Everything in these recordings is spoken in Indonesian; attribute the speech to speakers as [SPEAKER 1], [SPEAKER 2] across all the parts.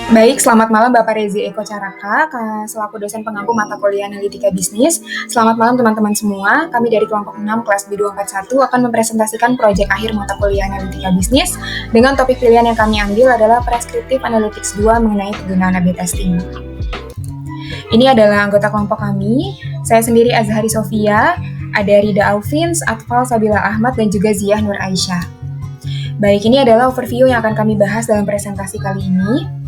[SPEAKER 1] Baik, selamat malam Bapak Rezi Eko Caraka, selaku dosen pengampu mata kuliah Analitika Bisnis. Selamat malam teman-teman semua, kami dari kelompok 6 kelas B241 akan mempresentasikan proyek akhir mata kuliah Analitika Bisnis dengan topik pilihan yang kami ambil adalah Prescriptive Analytics 2 mengenai penggunaan A/B testing. Ini adalah anggota kelompok kami, saya sendiri Azhari Sofia, ada Rida Alvins, Atfal Sabila Ahmad, dan juga Ziah Nur Aisyah. Baik, ini adalah overview yang akan kami bahas dalam presentasi kali ini.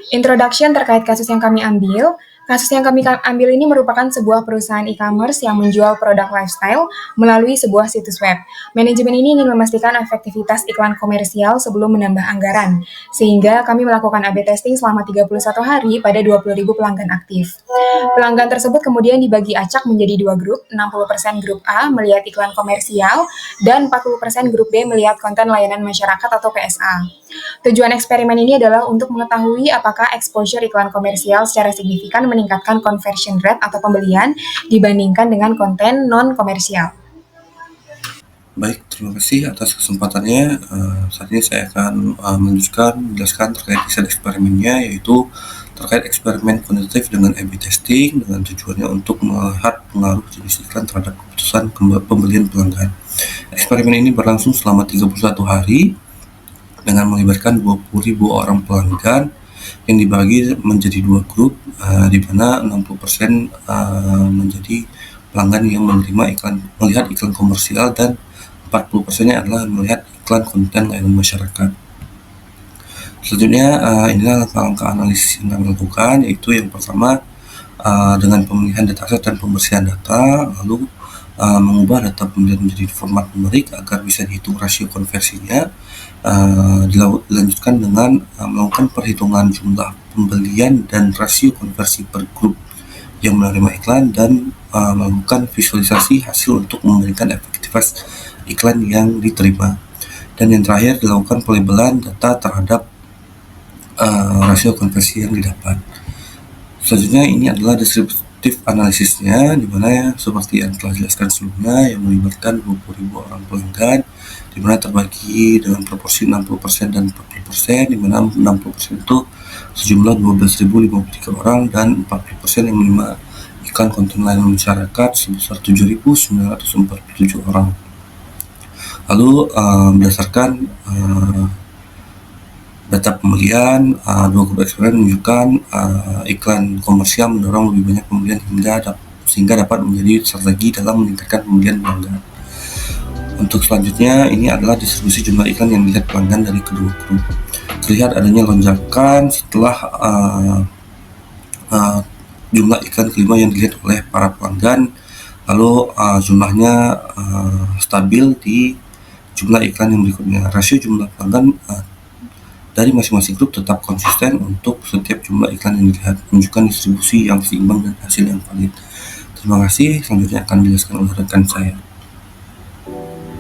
[SPEAKER 1] Introduction terkait kasus yang kami ambil. Kasus yang kami ambil ini merupakan sebuah perusahaan e-commerce yang menjual produk lifestyle melalui sebuah situs web. Manajemen ini ingin memastikan efektivitas iklan komersial sebelum menambah anggaran, sehingga kami melakukan A/B testing selama 31 hari pada 20.000 pelanggan aktif. Pelanggan tersebut kemudian dibagi acak menjadi dua grup, 60% grup A melihat iklan komersial, dan 40% grup B melihat konten layanan masyarakat atau PSA. Tujuan eksperimen ini adalah untuk mengetahui apakah exposure iklan komersial secara signifikan meningkatkan conversion rate atau pembelian dibandingkan dengan konten non-komersial.
[SPEAKER 2] Baik, terima kasih atas kesempatannya. Saat ini saya akan menjelaskan terkait desain eksperimennya, yaitu terkait eksperimen kuantitatif dengan A/B testing dengan tujuannya untuk melihat pengaruh jenis iklan terhadap keputusan pembelian pelanggan. Eksperimen ini berlangsung selama 31 hari dengan melibatkan 20.000 orang pelanggan yang dibagi menjadi dua grup, di mana 60% menjadi pelanggan yang melihat iklan komersial dan 40%-nya adalah melihat iklan konten layanan masyarakat. Selanjutnya, inilah langkah-langkah analisis yang kami lakukan, yaitu yang pertama dengan pemilihan dataset dan pembersihan data, lalu mengubah data pemilihan menjadi format numerik agar bisa dihitung rasio konversinya. Dilanjutkan dengan melakukan perhitungan jumlah pembelian dan rasio konversi per grup yang menerima iklan dan melakukan visualisasi hasil untuk memberikan efektivitas iklan yang diterima. Dan yang terakhir, dilakukan pelabelan data terhadap rasio konversi yang didapat. Selanjutnya, ini adalah deskriptif analisisnya, di mana seperti yang telah dijelaskan sebelumnya, yang melibatkan 20.000 orang pelanggan, di mana terbagi dengan proporsi 60% dan 40%, di mana 60% itu sejumlah 12.053 orang dan 40% yang menerima iklan konten layanan masyarakat sebesar 7.947 orang. Lalu berdasarkan data pembelian, dua grup eksperimen menunjukkan iklan komersial mendorong lebih banyak pembelian sehingga dapat menjadi strategi dalam meningkatkan pembelian pelanggan. Untuk selanjutnya, ini adalah distribusi jumlah iklan yang dilihat pelanggan dari kedua grup. Terlihat adanya lonjakan setelah jumlah iklan kelima yang dilihat oleh para pelanggan, lalu jumlahnya stabil di jumlah iklan yang berikutnya. Rasio jumlah pelanggan dari masing-masing grup tetap konsisten untuk setiap jumlah iklan yang dilihat, menunjukkan distribusi yang seimbang dan hasil yang valid. Terima kasih, selanjutnya akan dijelaskan oleh rekan saya.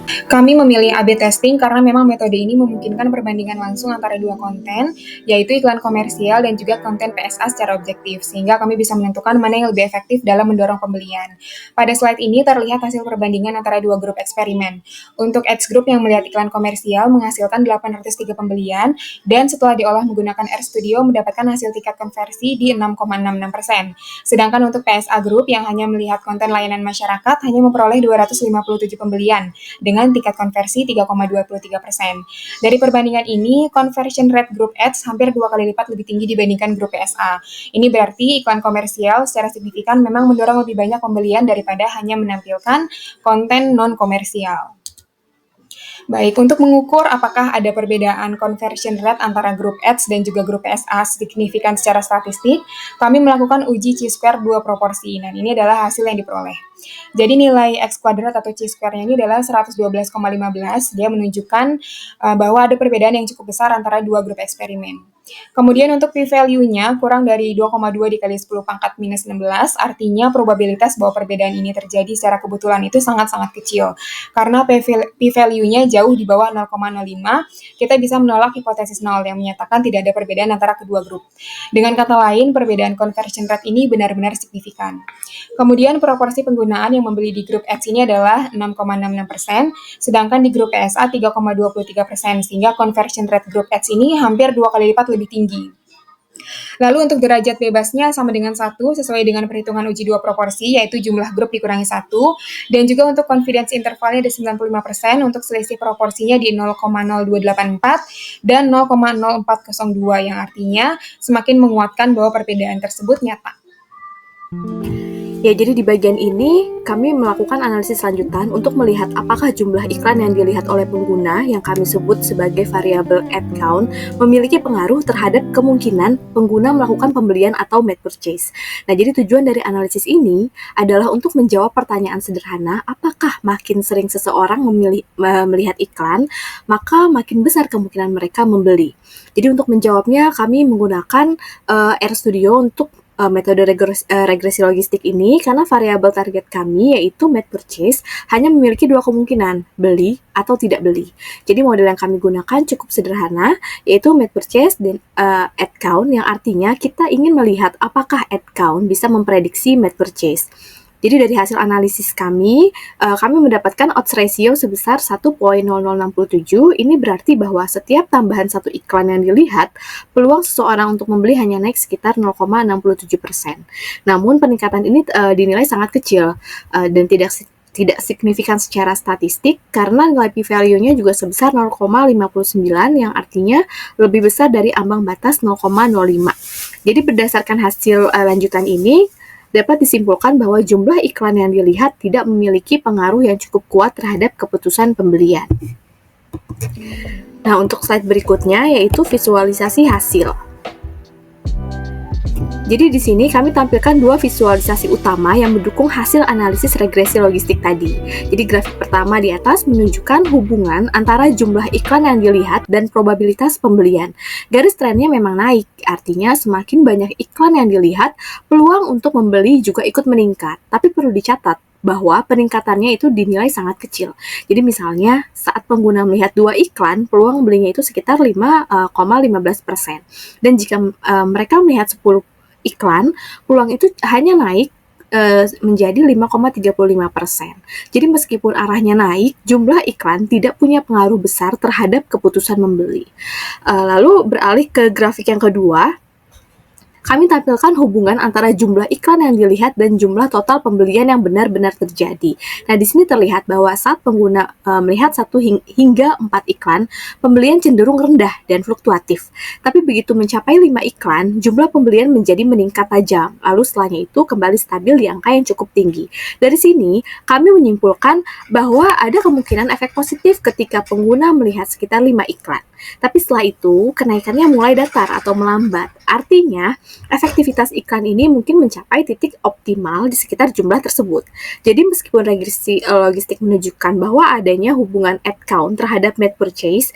[SPEAKER 1] Kami memilih A/B testing karena memang metode ini memungkinkan perbandingan langsung antara dua konten, yaitu iklan komersial dan juga konten PSA secara objektif, sehingga kami bisa menentukan mana yang lebih efektif dalam mendorong pembelian. Pada slide ini terlihat hasil perbandingan antara dua grup eksperimen. Untuk X group yang melihat iklan komersial menghasilkan 803 pembelian, dan setelah diolah menggunakan RStudio mendapatkan hasil tingkat konversi di 6,66%. Sedangkan untuk PSA group yang hanya melihat konten layanan masyarakat hanya memperoleh 257 pembelian, dengan tingkat konversi 3,23%. Dari perbandingan ini, conversion rate grup X hampir 2 kali lipat lebih tinggi dibandingkan grup PSA. Ini berarti iklan komersial secara signifikan memang mendorong lebih banyak pembelian daripada hanya menampilkan konten non-komersial. Baik, untuk mengukur apakah ada perbedaan conversion rate antara grup X dan juga grup PSA signifikan secara statistik, kami melakukan uji chi-square 2 proporsi. Dan ini adalah hasil yang diperoleh. Jadi nilai X kuadrat atau chi-square-nya ini adalah 112,15. Dia menunjukkan bahwa ada perbedaan yang cukup besar antara dua grup eksperimen. Kemudian untuk p-value-nya kurang dari 2,2 dikali 10 pangkat minus 16, artinya probabilitas bahwa perbedaan ini terjadi secara kebetulan itu sangat-sangat kecil. Karena p-value-nya jauh di bawah 0,05, kita bisa menolak hipotesis 0 yang menyatakan tidak ada perbedaan antara kedua grup. Dengan kata lain, perbedaan conversion rate ini benar-benar signifikan. Kemudian proporsi penggunaan yang membeli di grup X ini adalah 6,66%, sedangkan di grup PSA 3,23%, sehingga conversion rate grup X ini hampir 2 kali lipat lebih lebih tinggi. Lalu untuk derajat bebasnya sama dengan 1 sesuai dengan perhitungan uji dua proporsi, yaitu jumlah grup dikurangi 1, dan juga untuk confidence intervalnya di 95%, untuk selisih proporsinya di 0,0284 dan 0,0402, yang artinya semakin menguatkan bahwa perbedaan tersebut nyata.
[SPEAKER 3] Ya, jadi di bagian ini kami melakukan analisis lanjutan untuk melihat apakah jumlah iklan yang dilihat oleh pengguna yang kami sebut sebagai variabel ad count memiliki pengaruh terhadap kemungkinan pengguna melakukan pembelian atau made purchase. Nah, jadi tujuan dari analisis ini adalah untuk menjawab pertanyaan sederhana, apakah makin sering seseorang melihat iklan, maka makin besar kemungkinan mereka membeli. Jadi untuk menjawabnya kami menggunakan RStudio untuk metode regresi logistik ini karena variabel target kami yaitu made purchase hanya memiliki dua kemungkinan, beli atau tidak beli. Jadi model yang kami gunakan cukup sederhana, yaitu made purchase dan ad count, yang artinya kita ingin melihat apakah ad count bisa memprediksi made purchase. Jadi dari hasil analisis kami mendapatkan odds ratio sebesar 1,0067. Ini berarti bahwa setiap tambahan satu iklan yang dilihat, peluang seseorang untuk membeli hanya naik sekitar 0,67%. Namun peningkatan ini dinilai sangat kecil dan tidak signifikan secara statistik karena nilai p-value-nya juga sebesar 0,59 yang artinya lebih besar dari ambang batas 0,05. Jadi berdasarkan hasil lanjutan ini, dapat disimpulkan bahwa jumlah iklan yang dilihat tidak memiliki pengaruh yang cukup kuat terhadap keputusan pembelian. Nah, untuk slide berikutnya yaitu visualisasi hasil. Jadi di sini kami tampilkan dua visualisasi utama yang mendukung hasil analisis regresi logistik tadi. Jadi grafik pertama di atas menunjukkan hubungan antara jumlah iklan yang dilihat dan probabilitas pembelian. Garis trennya memang naik, artinya semakin banyak iklan yang dilihat, peluang untuk membeli juga ikut meningkat. Tapi perlu dicatat bahwa peningkatannya itu dinilai sangat kecil. Jadi misalnya saat pengguna melihat 2 iklan, peluang belinya itu sekitar 5,15%. Dan jika mereka melihat 10 iklan, peluang itu hanya naik menjadi 5,35%. Jadi meskipun arahnya naik, jumlah iklan tidak punya pengaruh besar terhadap keputusan membeli. Lalu beralih ke grafik yang kedua, kami tampilkan hubungan antara jumlah iklan yang dilihat dan jumlah total pembelian yang benar-benar terjadi. Nah, di sini terlihat bahwa saat pengguna melihat 1 hingga 4 iklan, pembelian cenderung rendah dan fluktuatif. Tapi begitu mencapai 5 iklan, jumlah pembelian menjadi meningkat tajam. Lalu setelahnya itu kembali stabil di angka yang cukup tinggi. Dari sini, kami menyimpulkan bahwa ada kemungkinan efek positif ketika pengguna melihat sekitar 5 iklan. Tapi setelah itu, kenaikannya mulai datar atau melambat. Artinya, efektivitas iklan ini mungkin mencapai titik optimal di sekitar jumlah tersebut. Jadi meskipun regresi logistik menunjukkan bahwa adanya hubungan ad count terhadap made purchase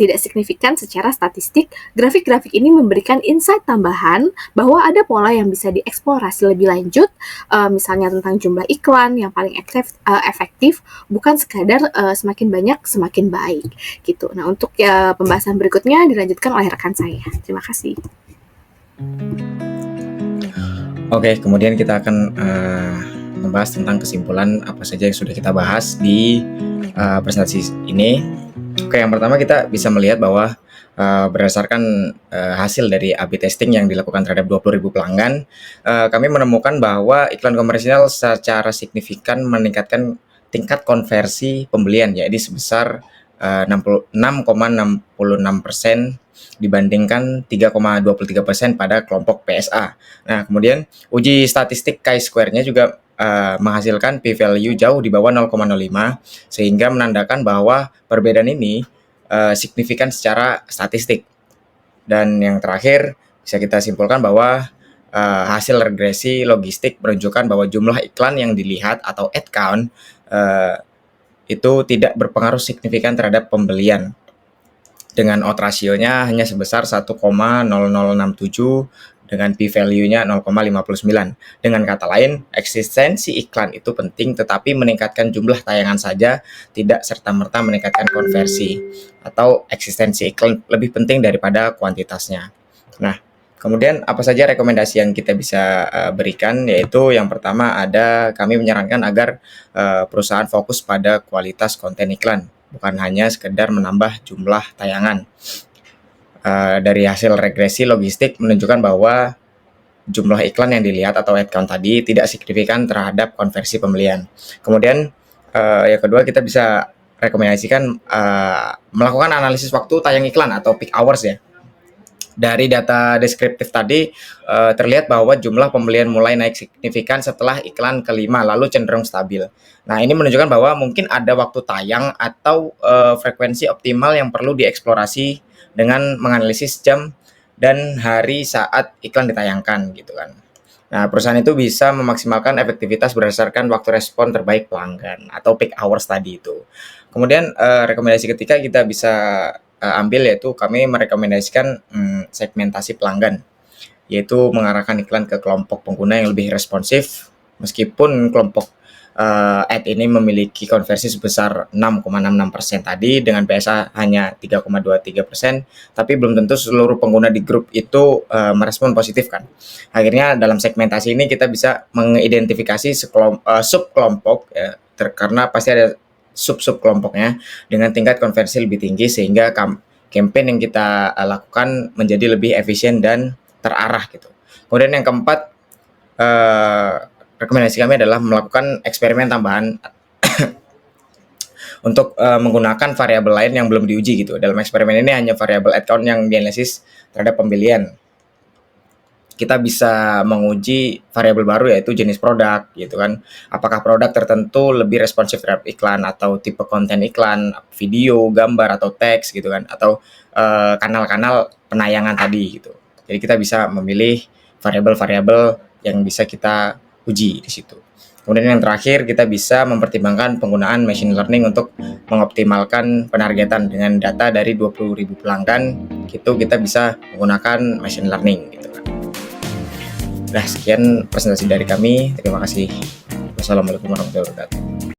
[SPEAKER 3] tidak signifikan secara statistik, grafik-grafik ini memberikan insight tambahan bahwa ada pola yang bisa dieksplorasi lebih lanjut, misalnya tentang jumlah iklan yang paling efektif, bukan sekadar semakin banyak semakin baik gitu. Nah, untuk pembahasan berikutnya dilanjutkan oleh rekan saya. Terima kasih.
[SPEAKER 4] Oke, kemudian kita akan membahas tentang kesimpulan apa saja yang sudah kita bahas di presentasi ini. Oke, yang pertama kita bisa melihat bahwa berdasarkan hasil dari A/B testing yang dilakukan terhadap 20.000 pelanggan, kami menemukan bahwa iklan komersial secara signifikan meningkatkan tingkat konversi pembelian, yaitu sebesar 6,66% dibandingkan 3,23% pada kelompok PSA. Nah, kemudian uji statistik chi-square-nya juga menghasilkan p-value jauh di bawah 0,05 sehingga menandakan bahwa perbedaan ini signifikan secara statistik. Dan yang terakhir bisa kita simpulkan bahwa hasil regresi logistik menunjukkan bahwa jumlah iklan yang dilihat atau ad count itu tidak berpengaruh signifikan terhadap pembelian. Dengan odds ratio-nya hanya sebesar 1,0067 dengan p-value-nya 0,59. Dengan kata lain, eksistensi iklan itu penting tetapi meningkatkan jumlah tayangan saja tidak serta-merta meningkatkan konversi, atau eksistensi iklan lebih penting daripada kuantitasnya. Nah, kemudian apa saja rekomendasi yang kita bisa berikan, yaitu yang pertama kami menyarankan agar perusahaan fokus pada kualitas konten iklan, bukan hanya sekedar menambah jumlah tayangan. dari hasil regresi logistik menunjukkan bahwa jumlah iklan yang dilihat atau ad count tadi tidak signifikan terhadap konversi pembelian. Kemudian yang kedua, kita bisa rekomendasikan melakukan analisis waktu tayang iklan atau peak hours ya. Dari data deskriptif tadi terlihat bahwa jumlah pembelian mulai naik signifikan setelah iklan kelima lalu cenderung stabil. Nah, ini menunjukkan bahwa mungkin ada waktu tayang atau frekuensi optimal yang perlu dieksplorasi dengan menganalisis jam dan hari saat iklan ditayangkan gitu kan. Nah, perusahaan itu bisa memaksimalkan efektivitas berdasarkan waktu respon terbaik pelanggan atau peak hours tadi itu. Kemudian rekomendasi ketiga kita bisa ambil, yaitu kami merekomendasikan segmentasi pelanggan, yaitu mengarahkan iklan ke kelompok pengguna yang lebih responsif meskipun kelompok ad ini memiliki konversi sebesar 6,66% tadi dengan PSA hanya 3,23%, tapi belum tentu seluruh pengguna di grup itu merespon positif kan. Akhirnya dalam segmentasi ini kita bisa mengidentifikasi sub kelompok ya, karena pasti ada sub kelompoknya dengan tingkat konversi lebih tinggi sehingga campaign yang kita lakukan menjadi lebih efisien dan terarah gitu. Kemudian yang keempat, rekomendasi kami adalah melakukan eksperimen tambahan untuk menggunakan variabel lain yang belum diuji gitu. Dalam eksperimen ini hanya variabel ad count yang dianalisis terhadap pembelian. Kita bisa menguji variabel baru yaitu jenis produk gitu kan. Apakah produk tertentu lebih responsif terhadap iklan atau tipe konten iklan, video, gambar atau teks gitu kan, atau kanal-kanal penayangan tadi gitu. Jadi kita bisa memilih variabel-variabel yang bisa kita uji di situ. Kemudian yang terakhir, kita bisa mempertimbangkan penggunaan machine learning untuk mengoptimalkan penargetan dengan data dari 20.000 pelanggan. Gitu kita bisa menggunakan machine learning gitu kan. Nah, sekian presentasi dari kami. Terima kasih. Wassalamualaikum warahmatullahi wabarakatuh.